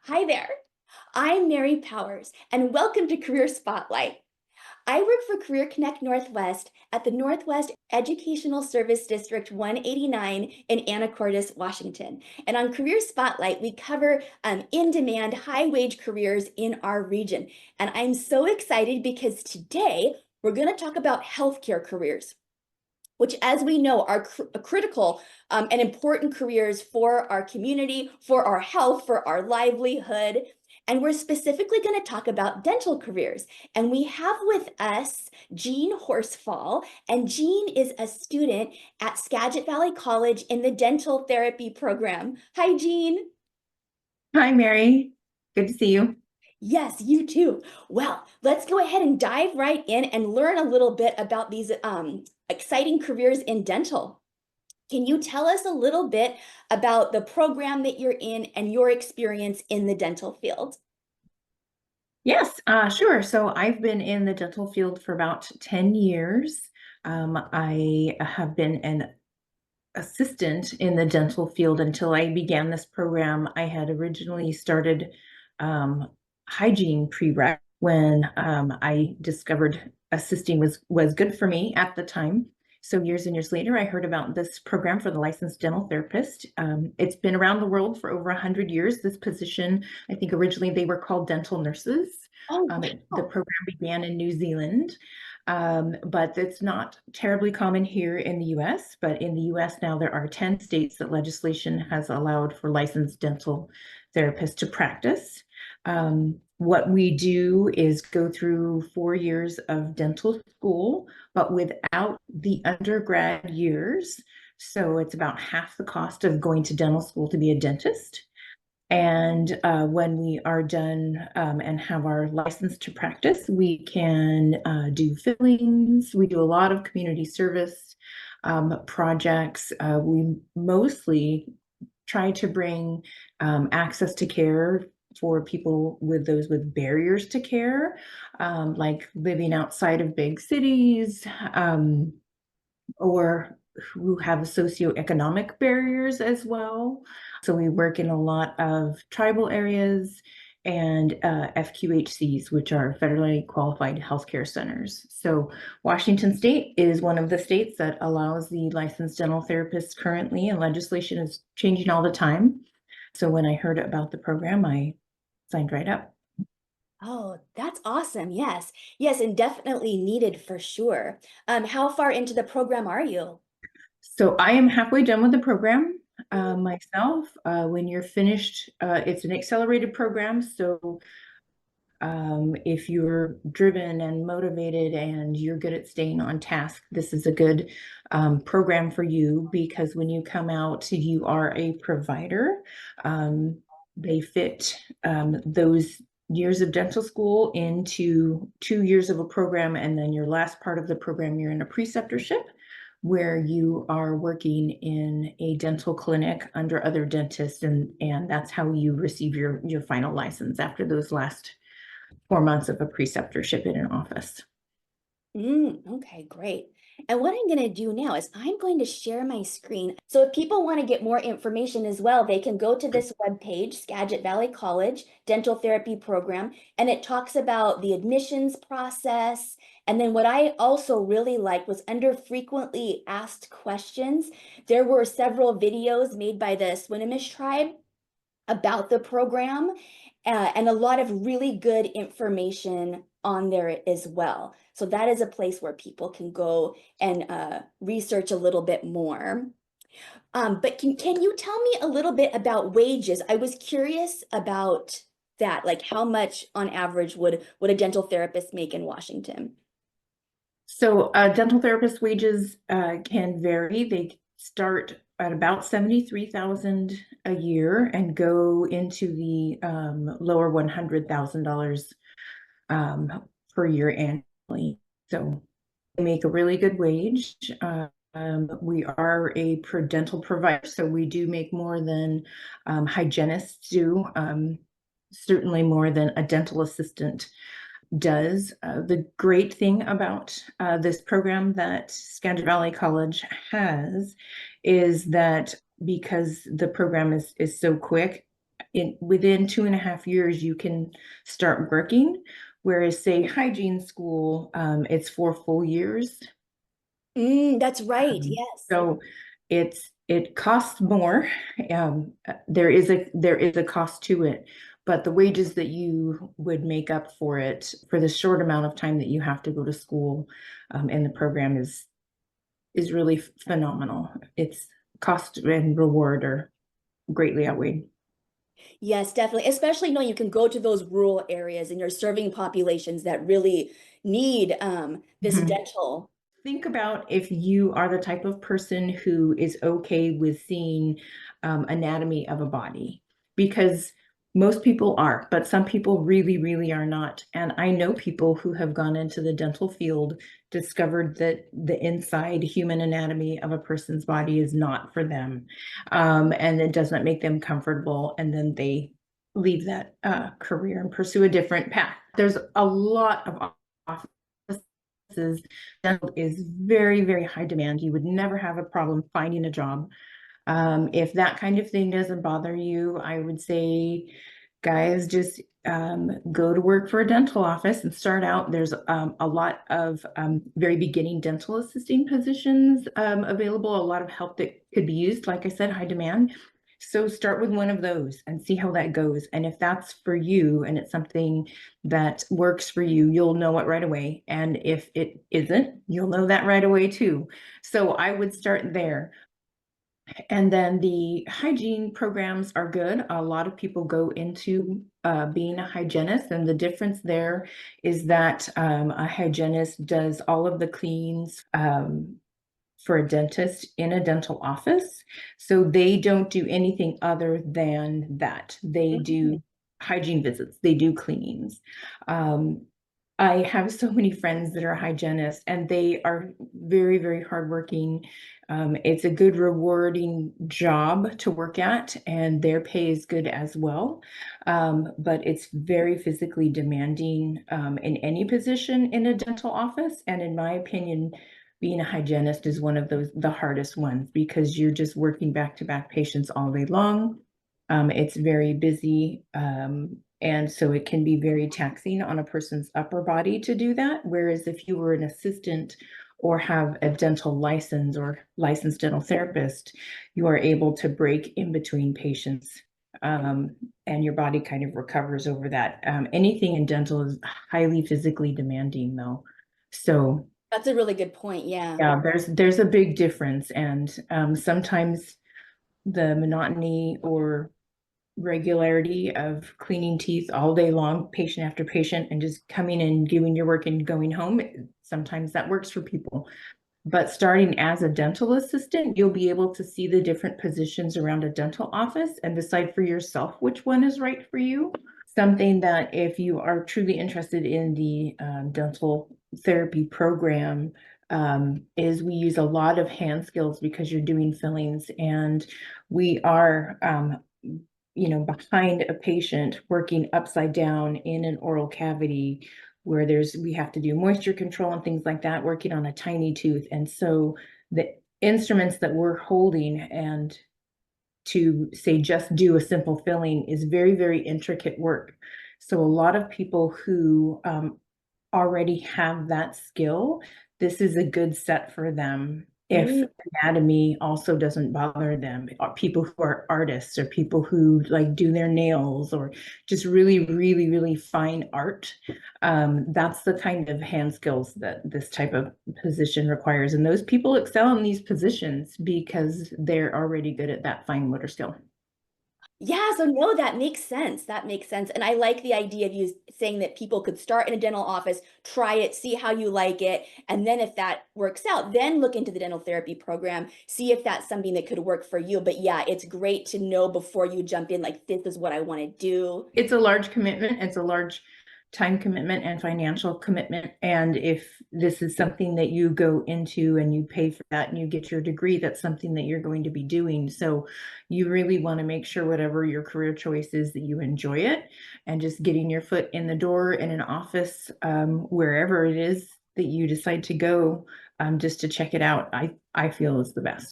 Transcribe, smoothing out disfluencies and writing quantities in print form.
Hi there. I'm Mary Powers, and welcome to Career Spotlight. I work for Career Connect Northwest at the Northwest Educational Service District 189 in Anacortes, Washington. And on Career Spotlight, we cover in-demand, high-wage careers in our region. And I'm so excited because today we're going to talk about healthcare careers, which, as we know, are critical and important careers for our community, for our health, for our livelihood. And we're specifically going to talk about dental careers. And we have with us Jean Horsfall. And Jean is a student at Skagit Valley College in the dental therapy program. Hi, Jean. Hi, Mary. Good to see you. Yes, you too. Well, let's go ahead and dive right in and learn a little bit about these exciting careers in dental. Can you tell us a little bit about the program that you're in and your experience in the dental field? Yes, sure. So I've been in the dental field for about 10 years. I have been an assistant in the dental field until I began this program. I had originally started um, hygiene prereq when I discovered assisting was good for me at the time. So years and years later, I heard about this program for the licensed dental therapist. It's been around the world for over 100 years. This position, I think originally they were called dental nurses. Oh, The wow. program began in New Zealand. But it's not terribly common here in the US. But in the US now, there are 10 states that legislation has allowed for licensed dental therapists to practice. What we do is go through 4 years of dental school, but without the undergrad years. So it's about half the cost of going to dental school to be a dentist. And when we are done and have our license to practice, we can do fillings. We do a lot of community service projects. We mostly try to bring access to care for people with those with barriers to care, like living outside of big cities, or who have socioeconomic barriers as well. So we work in a lot of tribal areas and FQHCs, which are federally qualified healthcare centers. So Washington State is one of the states that allows the licensed dental therapists currently, and legislation is changing all the time. So when I heard about the program, I signed right up. Oh, that's awesome. Yes. Yes, and definitely needed for sure. How far into the program are you? So I am halfway done with the program myself. When you're finished, it's an accelerated program. So if you're driven and motivated and you're good at staying on task, this is a good program for you because when you come out, you are a provider. Um, they fit those years of dental school into 2 years of a program, and then your last part of the program, you're in a preceptorship where you are working in a dental clinic under other dentists, and that's how you receive your final license after those last 4 months of a preceptorship in an office. Okay, great. And what I'm going to do now is I'm going to share my screen. So if people want to get more information as well, they can go to this webpage, Skagit Valley College Dental Therapy Program, and it talks about the admissions process. And then what I also really liked was under frequently asked questions, there were several videos made by the Swinomish tribe about the program, and a lot of really good information on there as well. So that is a place where people can go and research a little bit more. But can you tell me a little bit about wages? I was curious about that, like how much on average would a dental therapist make in Washington? So dental therapist wages can vary. They start at about 73,000 a year and go into the lower $100,000 per year annually. So they make a really good wage. We are a dental provider, so we do make more than hygienists do, certainly more than a dental assistant does. The great thing about this program that Skagit Valley College has is that because the program is so quick, within 2.5 years, you can start working. Whereas, say, hygiene school, it's 4 full years. That's right. Um, Yes. so it costs more. There is a cost to it, but the wages that you would make up for it for the short amount of time that you have to go to school, and the program is really phenomenal. Its cost and reward are greatly outweighed. Yes, definitely. Especially knowing you can go to those rural areas and you're serving populations that really need this Mhm. dental. Think about if you are the type of person who is okay with seeing anatomy of a body, because most people are, but some people really, really are not. And I know people who have gone into the dental field, discovered that the inside human anatomy of a person's body is not for them, and it does not make them comfortable. And then they leave that career and pursue a different path. There's a lot of offices. Dental is very, very high demand. You would never have a problem finding a job. If that kind of thing doesn't bother you, I would say, guys, just go to work for a dental office and start out. There's a lot of very beginning dental assisting positions available, a lot of help that could be used. Like I said, high demand. So start with one of those and see how that goes. And if that's for you and it's something that works for you, you'll know it right away. And if it isn't, you'll know that right away too. So I would start there. And then the hygiene programs are good. A lot of people go into being a hygienist, and the difference there is that a hygienist does all of the cleans for a dentist in a dental office. So they don't do anything other than that. They Mhm. do hygiene visits, they do cleanings. Um, I have so many friends that are hygienists, and they are very, very hardworking. It's a good, rewarding job to work at, and their pay is good as well. But it's very physically demanding in any position in a dental office. And in my opinion, being a hygienist is one of the hardest ones, because you're just working back to back patients all day long. It's very busy. And so it can be very taxing on a person's upper body to do that. Whereas if you were an assistant or have a dental license or licensed dental therapist, you are able to break in between patients, um, and your body kind of recovers over that. Anything in dental is highly physically demanding, though. So That's a really good point. Yeah. yeah, there's a big difference, and sometimes the monotony or regularity of cleaning teeth all day long, patient after patient, and just coming and doing your work and going home, sometimes that works for people. But starting as a dental assistant, you'll be able to see the different positions around a dental office and decide for yourself which one is right for you. Something that, if you are truly interested in the dental therapy program, is we use a lot of hand skills, because you're doing fillings, and we are behind a patient working upside down in an oral cavity, where we have to do moisture control and things like that, working on a tiny tooth. And so the instruments that we're holding, and to say just do a simple filling, is very, very intricate work. So a lot of people who already have that skill, this is a good set for them. If Mm. anatomy also doesn't bother them, or people who are artists, or people who like do their nails, or just really, really, really fine art, that's the kind of hand skills that this type of position requires. And those people excel in these positions because they're already good at that fine motor skill. Yeah, so no, that makes sense. That makes sense. And I like the idea of you saying that people could start in a dental office, try it, see how you like it, and then if that works out, then look into the dental therapy program, see if that's something that could work for you. But yeah, it's great to know before you jump in, like, this is what I want to do. It's a large commitment. It's a large time commitment and financial commitment. And if this is something that you go into and you pay for that and you get your degree, that's something that you're going to be doing. So you really want to make sure, whatever your career choice is, that you enjoy it, and just getting your foot in the door in an office, wherever it is that you decide to go, just to check it out, I feel is the best.